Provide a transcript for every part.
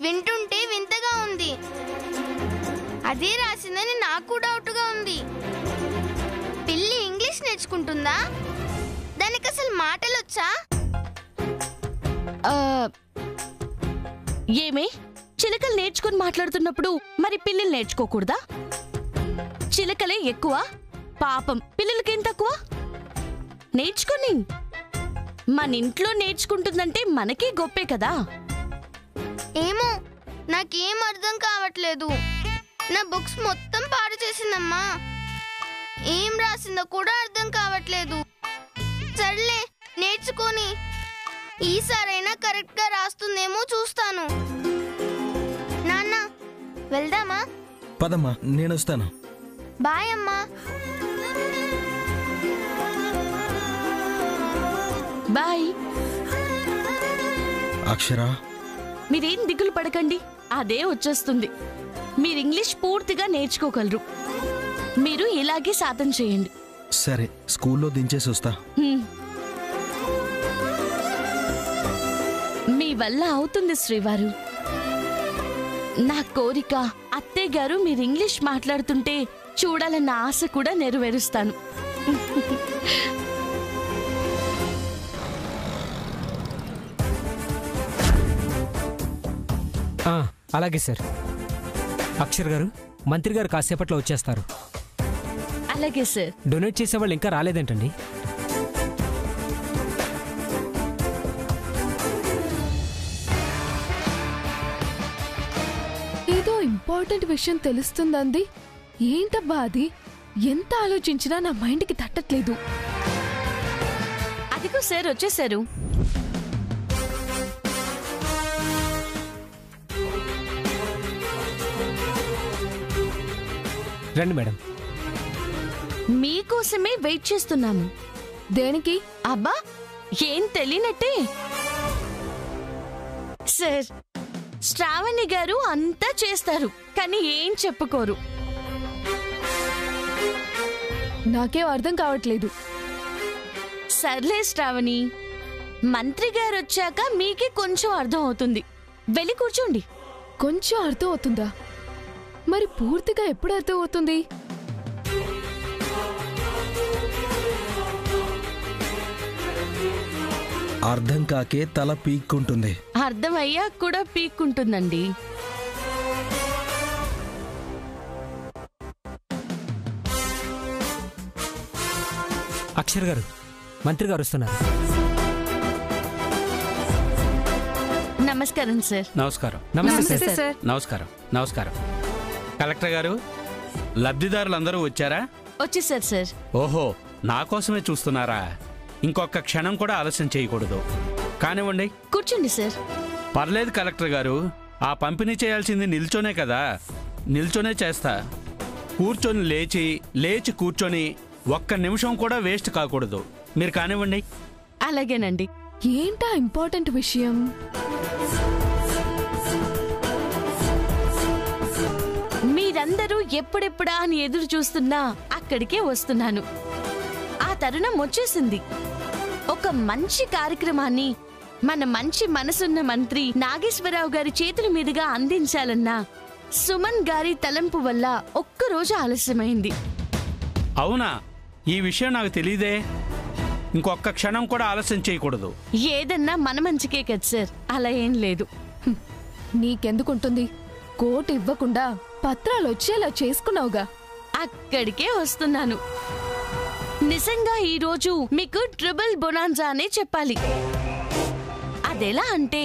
వింటుంటే వింతగా ఉంది. అదే రాసిందని నాకు డౌట్గా ఉంది. పిల్లి ఇంగ్లీష్ నేర్చుకుంటుందా? దానికి అసలు మాటలు వచ్చా? ఏమే, చిలకలు నేర్చుకుని మాట్లాడుతున్నప్పుడు మరి పిల్లలు నేర్చుకోకూడదా? చిలకలే ఎక్కువ, పాపం పిల్లలకేం తక్కువ? నేర్చుకుని మన ఇంట్లో నేర్చుకుంటుందంటే మనకే గొప్పే కదా. ఏమో, నాకేం అర్థం కావట్లేదు. నా బుక్స్ మొత్తం పాడు చేసిందమ్మా. ఏం రాసిందో కూడా అర్థం కావట్లేదు. సర్లే, నేర్చుకొని ఈసారైనా కరెక్ట్ గా రాస్తుందేమో చూస్తాను. నాన్న, వెళ్దామా? పదమ్మా, నేను వస్తాను. బాయ్ అమ్మా. బాయ్. అక్షరా, మీరేం దిగులు పడకండి, అదే వచ్చేస్తుంది. మీరు ఇంగ్లీష్ పూర్తిగా నేర్చుకోగలరు. మీరు ఇలాగే సాధన చేయండి. సరే, స్కూల్లో దించేసి వస్తా. మీ వల్ల అవుతుంది శ్రీవారు. నా కోరిక అత్తయ్య గారు మీరు ఇంగ్లీష్ మాట్లాడుతుంటే చూడాలన్న ఆశ కూడా నెరవేరుస్తాను. అలాగే సార్. అక్షర్ గారు, మంత్రి గారు కాసేపట్లో వచ్చేస్తారు. అలాగే సార్. డొనేట్ చేసేవాళ్ళు ఇంకా రాలేదేంటండి? ఏదో ఇంపార్టెంట్ విషయం తెలుస్తుందండి. ఏంటబ్బా అది? ఎంత ఆలోచించినా నా మైండ్కి తట్టట్లేదు. అదిగో సార్ వచ్చేసారు. రండి మేడం. మీకోసమే వెయిట్ చేస్తున్నాము. దేనికి? అబ్బా, ఏం తెలియనట్టే. సార్, శ్రావణి గారు అంతా చేస్తారు, కానీ ఏం చెప్పుకోరు. నాకేం అర్థం కావట్లేదు. సర్లే శ్రావణి, మంత్రి గారు వచ్చాక మీకే కొంచెం అర్థం అవుతుంది. వెళ్ళి కూర్చోండి. కొంచెం అర్థం అవుతుందా? మరి పూర్తిగా ఎప్పుడు అర్థం అవుతుంది? అర్థం కాకే తల పీక్కుంటుంది. అర్థమయ్యా కూడా పీక్కుంటుందండి. అక్షర్ గారు, మంత్రి గారు వస్తున్నారు. నమస్కారం సార్. నమస్కారం. నమస్తే సార్. నమస్కారం. నమస్కారం. కలెక్టర్ గారు, లబ్ధిదారులందరూ వచ్చారా? వచ్చేసారు సార్. ఓహో, నా కోసమే చూస్తున్నారా? ఇంకొక క్షణం కూడా ఆలస్యం చేయకూడదు. కానివ్వండి, కూర్చోండి సార్. పర్లేదు కలెక్టర్ గారు, ఆ పంపిణీ చేయాల్సింది నిల్చోనే కదా, నిల్చోనే చేస్తా. కూర్చొని లేచి, లేచి కూర్చొని ఒక్క నిమిషం కూడా వేస్ట్ కాకూడదు. మీరు కానివ్వండి. అలాగేనండి. ఏంటా ఇంపార్టెంట్ విషయం? మీరందరూ ఎప్పుడెప్పుడా అని ఎదురు చూస్తున్నా అక్కడికే వస్తున్నాను. ఆ తరుణం వచ్చేసింది. ఒక మంచి కార్యక్రమాన్ని మన మంచి మనసున్న మంత్రి నాగేశ్వరరావు గారి చేతుల మీదుగా అందించాలన్నా సుమన్ గారి తలంపు వల్ల ఒక్కరోజు ఆలస్యమైంది. అవునా? ఈ విషయం నాకు తెలీదే. ఇంకొక క్షణం కూడా ఆలస్యం చేయకూడదు. ఏదన్నా మన మంచికే కదా సార్, అలా ఏం లేదు. నీకెందుకుంటుంది? కోట్ ఇవ్వకుండా పత్రాలు వచ్చేలా చేసుకున్నావుగా. అక్కడికే వస్తున్నాను. నిజంగా ఈ రోజు మీకు ట్రిపుల్ బొనాన్జా అనే చెప్పాలి. అదెలా అంటే,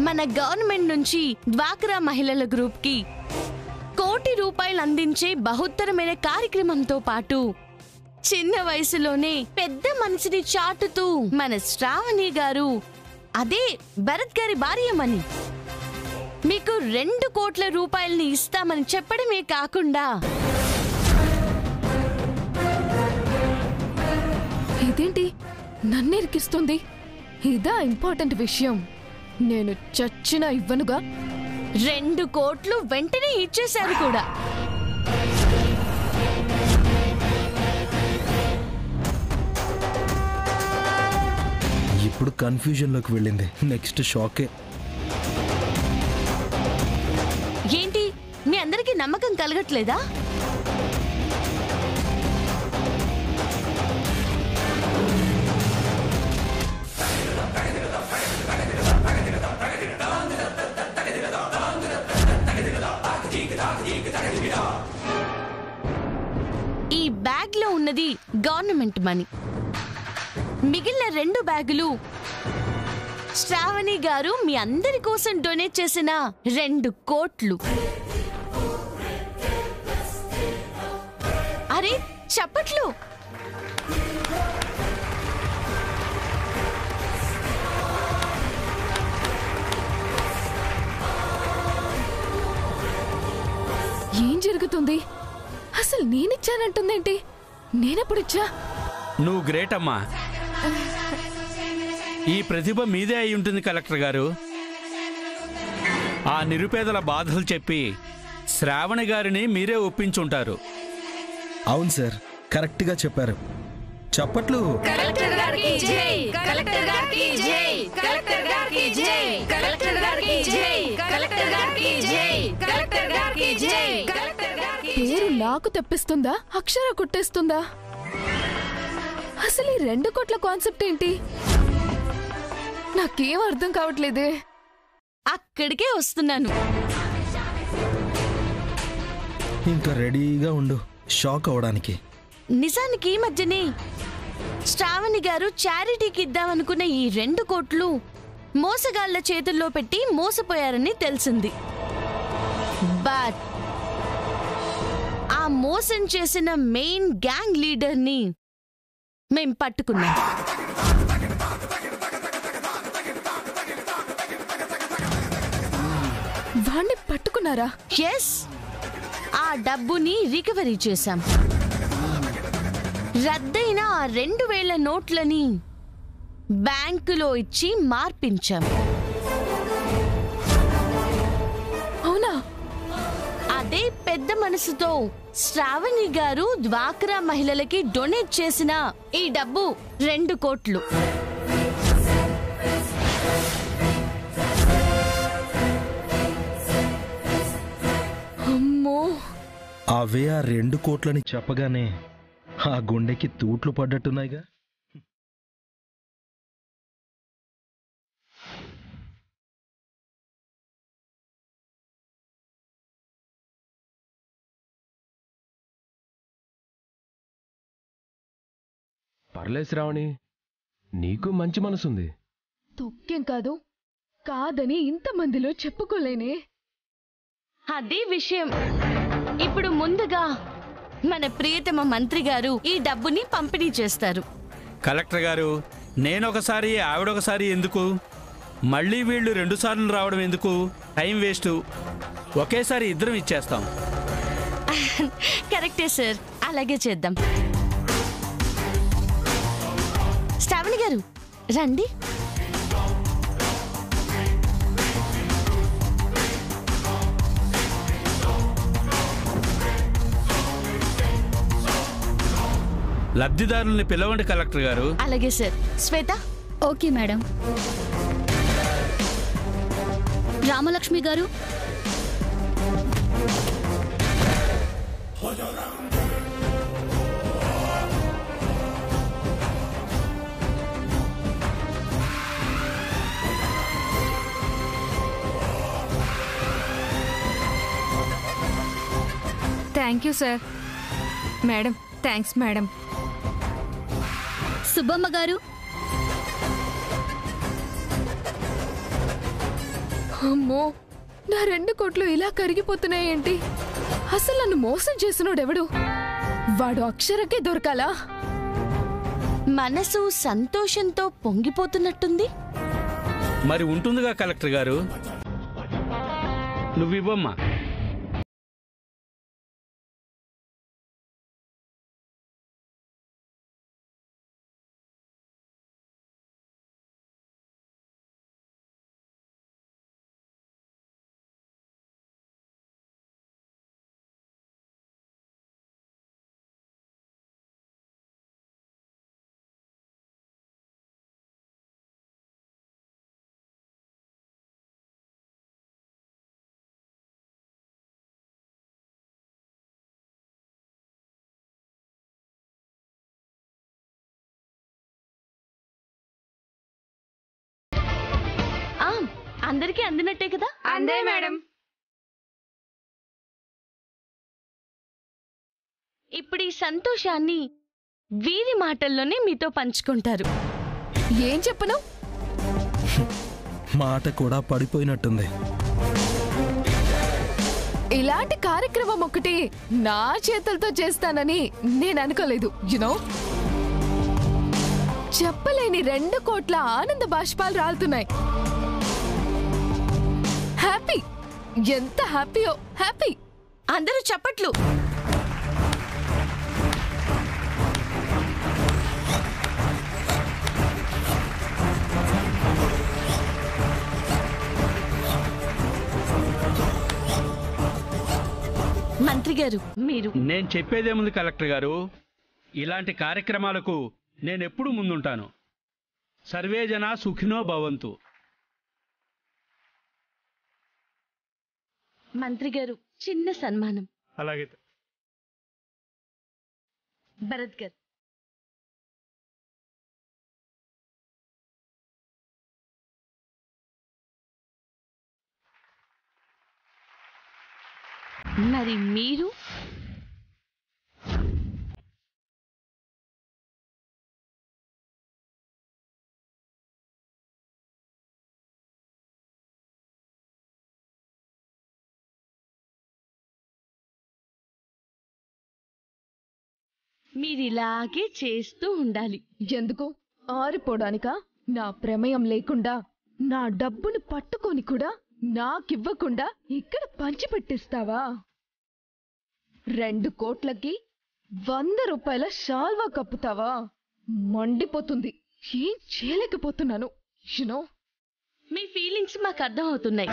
మన గవర్నమెంట్ నుంచి డ్వాక్రా మహిళల గ్రూప్ కి ₹1,00,00,000 అందించే బహుత్తరమైన కార్యక్రమంతో పాటు చిన్న వయసులోనే పెద్ద మనసుని చాటుతూ మన శ్రావణి గారు, అదే భరత్ గారి భార్యమని, మీకు ₹2,00,00,000 ఇస్తామని చెప్పడమే కాకుండా ఇదేంటి నన్నిరికిస్తుంది? ఇదా ఇంపార్టెంట్ విషయం? నేను చచ్చినా ఇవ్వనుగా. 2 కోట్లు వెంటనే ఇచ్చేశారు కూడా. ఇప్పుడు కన్ఫ్యూజన్లోకి వెళ్ళింది. నెక్స్ట్ షాకే. అందరికీ నమ్మకం కలగట్లేదా? ఈ బ్యాగ్ లో ఉన్నది గవర్నమెంట్ మనీ. మిగిలిన 2 బ్యాగులు శ్రావణి గారు మీ అందరి కోసం డొనేట్ చేసిన 2 కోట్లు. అరే చప్పట్లు! ఏం జరుగుతుంది? అసలు నేనిచ్చానంటుందేంటి? నేనెప్పుడిచ్చా? నువ్వు గ్రేట్ అమ్మా. ఈ ప్రతిభ మీదే అయి ఉంటుంది కలెక్టర్ గారు. ఆ నిరుపేదల బాధలు చెప్పి శ్రావణి గారిని మీరే ఒప్పించుంటారు. అవును సార్, కరెక్ట్గా చెప్పారు. చప్పట్లు. కలెక్టర్ గారికి జై, కలెక్టర్ గారికి జై, కలెక్టర్ గారికి జై, కలెక్టర్ గారికి జై, కలెక్టర్ గారికి జై, కలెక్టర్ గారికి జై, కలెక్టర్ గారికి పేరు నాకు తెప్పిస్తుందా, అక్షర కొట్టేస్తుందా? అసలు ఈ 2 కోట్ల కాన్సెప్ట్ ఏంటి? నాకేం అర్థం కావట్లేదే. అక్కడికే వస్తున్నాను. ఇంకా రెడీగా ఉండు షాక్ అవడానికి. నిజానికి ఈ మధ్యనే శ్రావణి గారు చారిటీకి ఇద్దామనుకున్న ఈ 2 కోట్లు మోసగాళ్ల చేతుల్లో పెట్టి మోసపోయారని తెలిసింది. బట్ ఆ మోసం చేసిన మెయిన్ గ్యాంగ్ లీడర్ని మేం పట్టుకున్నాం. వాణ్ణి పట్టుకున్నారా? ఎస్, ఆ డబ్బుని రికవరీ చేశాం. రద్దయిన ఆ 2000 నోట్లని బ్యాంకులో ఇచ్చి మార్పించాం. అవునా? అదే పెద్ద మనసుతో శ్రావణి గారు డ్వాక్రా మహిళలకి డొనేట్ చేసిన ఈ డబ్బు 2 కోట్లు. అమ్మో, అవే ఆ 2 కోట్లని చెప్పగానే ఆ గుండెకి తూట్లు పడ్డట్టున్నాయిగా. పర్లే శ్రావణి, నీకు మంచి మనసుంది. తొక్కేం కాదు, కాదని ఇంతమందిలో చెప్పుకోలేనే. అదే విషయం. ఇప్పుడు ముందుగా మన ప్రియతమ మంత్రి గారు ఈ డబ్బుని పంపిణీ చేస్తారు. కలెక్టర్ గారు, నేనొకసారి ఆవిడొకసారి ఎందుకు? మళ్ళీ వీళ్ళు 2 సార్లు రావడం ఎందుకు? Time waste. ఒకేసారి ఇద్దరం ఇచ్చేస్తాం. కరెక్టే సార్, అలాగే చేద్దాం. శ్రావణి గారు రండి. లబ్ధిదారుల్ని పిలవండి కలెక్టర్ గారు. అలాగే sir. Shweta. Okay madam. Ramalakshmi గారు, thank you sir. Madam, thanks madam. Subbamma గారు, అమ్మో, నా 2 కోట్లు ఇలా కరిగిపోతున్నాయేంటి? అసలు నన్ను మోసం చేసినోడెవడు? వాడు అక్షరకే దొరకాలా? మనసు సంతోషంతో పొంగిపోతున్నట్టుంది. మరి ఉంటుందిగా కలెక్టర్ గారు. నువ్వివ్వమ్మా. అందరికీ అందినట్టే కదా? అందే మేడం. ఇప్పుడు ఈ సంతోషాన్ని వీరి మాటల్లోనే మీతో పంచుకుంటారు. ఏం చెప్పను? మాట కూడా పడిపోయినట్టుంది. ఇలాంటి కార్యక్రమం ఒకటి నా చేతులతో చేస్తానని నేను అనుకోలేదు. యునో, చెప్పలేని 2 కోట్ల ఆనంద బాష్పాలు రాలుతున్నాయి. హ్యాపీ, ఎంత హ్యాపీయో, హ్యాపీ. అందరూ చప్పట్లు. మంత్రి గారు, మీరు నేను చెప్పేదేముంది కలెక్టర్ గారు, ఇలాంటి కార్యక్రమాలకు నేనెప్పుడు ముందుంటాను. సర్వే జనా సుఖినో భవంతు. మంత్రి గారు, చిన్న సన్మానం. అలాగే భరత్ గారు. మరి మీరు? మీరిలాగే చేస్తూ ఉండాలి. ఎందుకు? ఆరిపోవడానికా? నా ప్రమేయం లేకుండా నా డబ్బును పట్టుకొని కూడా నాకివ్వకుండా ఇక్కడ పంచిపెట్టిస్తావా? 2 కోట్లకి 100 రూపాయల షాల్వా కప్పుతావా? మండిపోతుంది. ఏం చేయలేకపోతున్నాను. యునో, మీ ఫీలింగ్స్ మాకు అర్థం అవుతున్నాయి.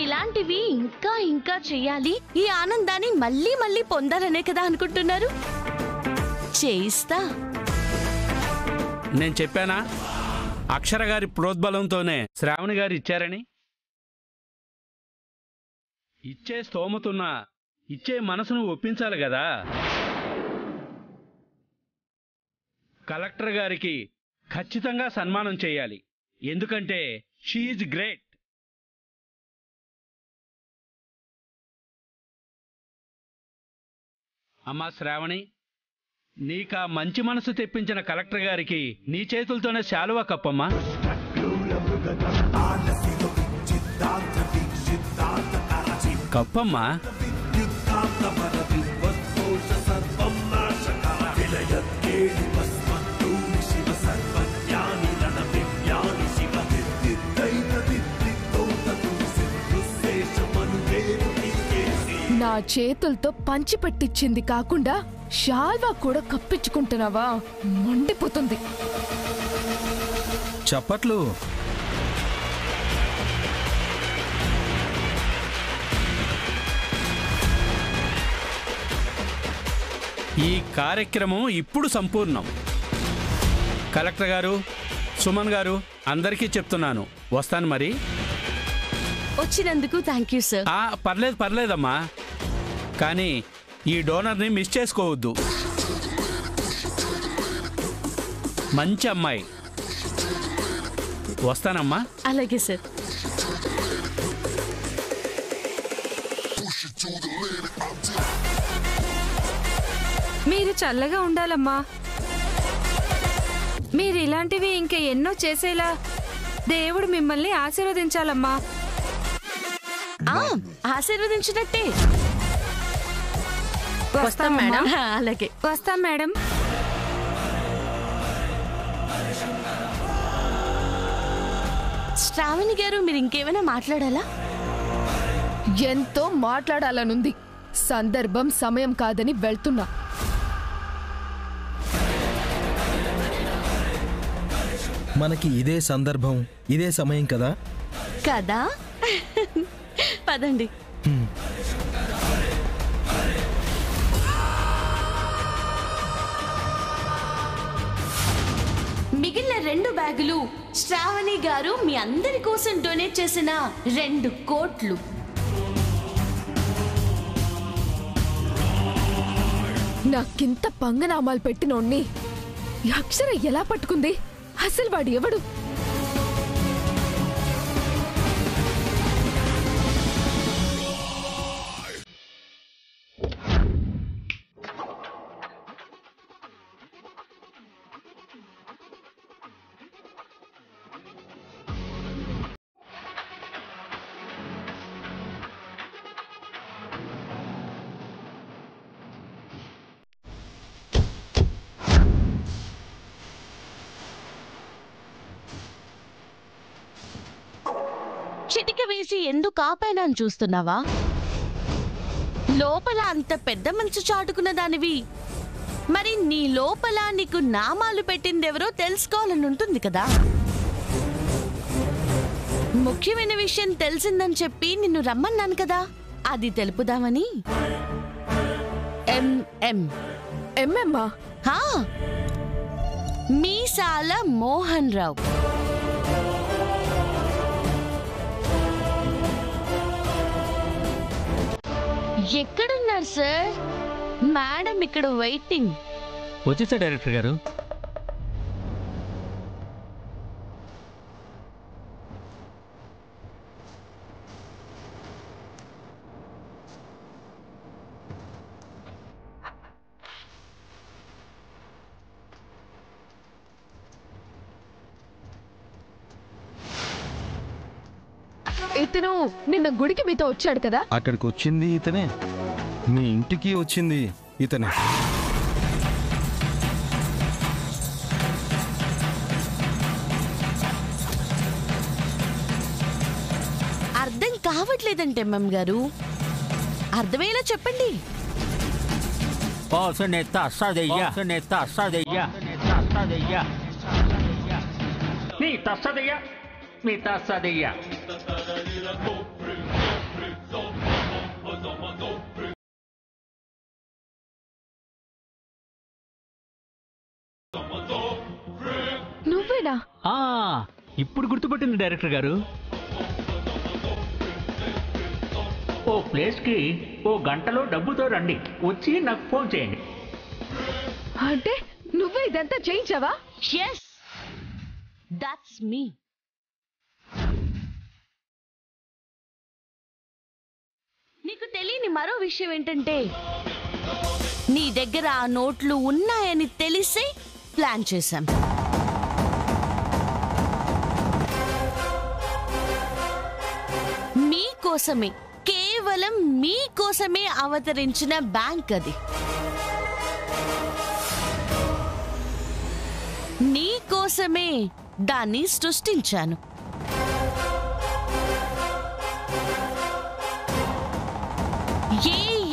ఇలాంటివి ఇంకా ఇంకా చెయ్యాలి, ఈ ఆనందాన్ని మళ్ళీ మళ్ళీ పొందాలనే కదా అనుకుంటున్నారు. చేయిస్తా. నేను చెప్పానా అక్షర గారి ప్రోద్బలంతోనే శ్రావణి గారు ఇచ్చారని? ఇచ్చే స్తోమతున్నా ఇచ్చే మనసును ఒప్పించాలి కదా. కలెక్టర్ గారికి ఖచ్చితంగా సన్మానం చేయాలి. ఎందుకంటే షీ ఈజ్ గ్రేట్. అమ్మా శ్రావణి, నీకా మంచి మనసు తెప్పించిన కలెక్టర్ గారికి నీ చేతులతోనే శాలువా కప్పమ్మా. కప్పమ్మా. నా చేతులతో పంచిపెట్టించింది కాకుండా షాల్వా కూడా కప్పించుకుంటున్నావా? మండిపోతుంది. చప్పట్లు. ఈ కార్యక్రమం ఇప్పుడు సంపూర్ణం. కలెక్టర్ గారు, సుమన్ గారు, అందరికీ చెప్తున్నాను. వస్తాను మరి. వచ్చినందుకు థ్యాంక్ యూ సార్. పర్లేదు పర్లేదమ్మా, కానీ ఈ డోనర్ని మిస్ చేసుకోవద్దు. మంచి అమ్మాయి. వస్తానమ్మా. అలాగే సార్. మీరు చల్లగా ఉండాలమ్మా. మీరు ఇలాంటివి ఇంకా ఎన్నో చేసేలా దేవుడు మిమ్మల్ని ఆశీర్వదించాలమ్మా. ఆశీర్వదించినట్టే. వస్తాం మేడం. అలాగే వస్తాం మేడం. శ్రావణి గారు, మీరు ఇంకేమైనా మాట్లాడాలా? ఎంతో మాట్లాడాలనుంది. సందర్భం సమయం కాదని వెళ్తున్నా. మనకి ఇదే సందర్భం, ఇదే సమయం కదా కదా. పదండి. మిగిలిన 2 బ్యాగులు శ్రావణి గారు మీ అందరి కోసం డొనేట్ చేసిన 2 కోట్లు. నాకింత పంగనామాలు పెట్టినోడ్ని అక్షర ఎలా పట్టుకుంది? అసలు వాడు ఎవడు? చిటిక వేసి ఎందుకు ఆపానని చూస్తున్నావా? లోపల అంత పెద్ద మనసు చాటుకున్న దానివి, మరి నీ లోపల నీకు నామాలు పెట్టిందెవరో తెలుసుకోవాలని ఉంటుంది కదా. ముఖ్యమైన విషయం తెలిసిందని చెప్పి నిన్ను రమ్మన్నాను కదా, అది తెలుపుదామని. ఎంఎమ్మా? మీసాల మోహన్ రావు. ఎక్కడున్నారు సార్? మేడం ఇక్కడ వెయిటింగ్. వచ్చేసా డైరెక్టర్ గారు. ఇతను నిన్న గుడికి మీతో వచ్చాడు కదా? అక్కడికి వచ్చింది ఇతనే, మీ ఇంటికి వచ్చింది ఇతనే. అర్థం కావట్లేదంటే ఎంఎం గారు, అర్థమయ్యేలా చెప్పండి. నువ్వేనా? ఇప్పుడు గుర్తుపట్టింది డైరెక్టర్ గారు. ఓ ప్లేస్కి ఓ గంటలో డబ్బుతో రండి, వచ్చి నాకు ఫోన్ చేయండి. అంటే నువ్వే ఇదంతా చేయించావా? Yes, that's me. నీకు తెలియని మరో విషయం ఏంటంటే, నీ దగ్గర ఆ నోట్లు ఉన్నాయని తెలిసి ప్లాన్ చేశాం. మీకోసమే, కేవలం మీకోసమే అవతరించిన బ్యాంక్ అది. నీకోసమే దాన్ని సృష్టించాను.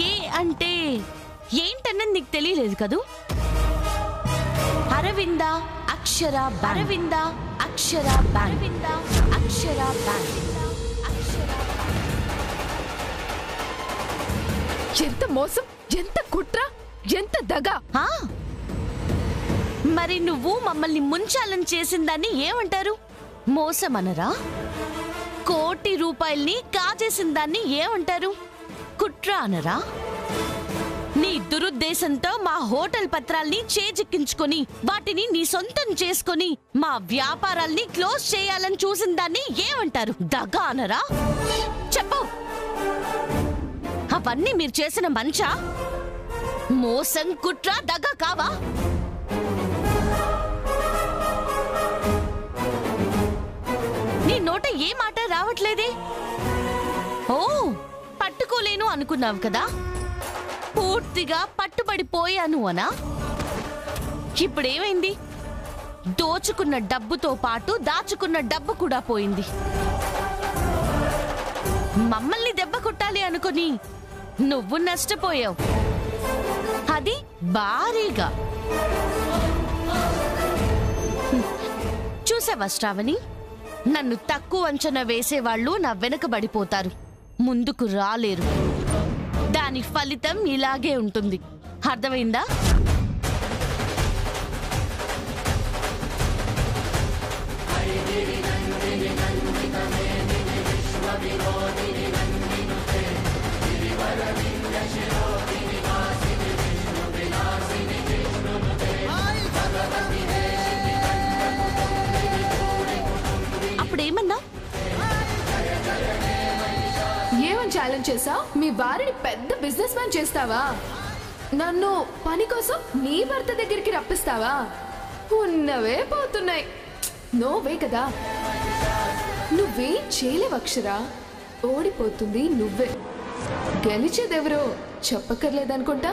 ఏ అంటే ఏంటన్నది నీకు తెలియలేదు కదూ? అరవింద అక్షర బ్యాంక్. అరవింద అక్షర బ్యాంక్. అరవింద అక్షర బ్యాంక్. ఎంత మోసం, ఎంత కుట్ర, ఎంత దగా! మరి నువ్వు మమ్మల్ని ముంచాలని చేసిన దాన్ని ఏమంటారు? మోసం అనరా? కోటి రూపాయల్ని కాజేసిన దాన్ని ఏమంటారు? కుట్ర అనరా? నీ దురుద్దేశంతో మా హోటల్ పత్రాల్ని చేజిక్కించుకొని వాటిని నీ సొంతం చేసుకొని మా వ్యాపారాల్ని క్లోజ్ చేయాలని చూసిన దాన్ని ఏమంటారు? దగా అనరా? చెప్పు. అవన్నీ మీరు చేసిన మంచా? మోసం, కుట్ర, దగా కావా? నీ నోట ఏ మాట రావట్లేదే? ఓ, పట్టుకోలేను అనుకున్నావు కదా? పూర్తిగా పట్టుబడిపోయాను అనా? ఇప్పుడేమైంది? దోచుకున్న డబ్బుతో పాటు దాచుకున్న డబ్బు కూడా పోయింది. మమ్మల్ని దెబ్బ కొట్టాలి అనుకుని నువ్వు నష్టపోయావు, అది భారీగా. చూసావా శ్రావణి, నన్ను తక్కువ అంచనా వేసేవాళ్ళు నా వెనకబడిపోతారు, ముందుకు రాలేరు. దాని ఫలితం ఇలాగే ఉంటుంది. అర్థమైందా? అప్పుడేమన్నా? ఏమని ఛాలెంజ్ చేసావు? మీ వారిని పెద్ద బిజినెస్ మ్యాన్ చేస్తావా? నన్ను పని కోసం నీ భర్త దగ్గరికి రప్పిస్తావా? ఉన్నవే పోతున్నాయి. నోవే కదా. నువ్వేం చేయలేవు అక్షర. ఓడిపోతుంది నువ్వే, గెలిచేదెవరో చెప్పక్కర్లేదనుకుంటా.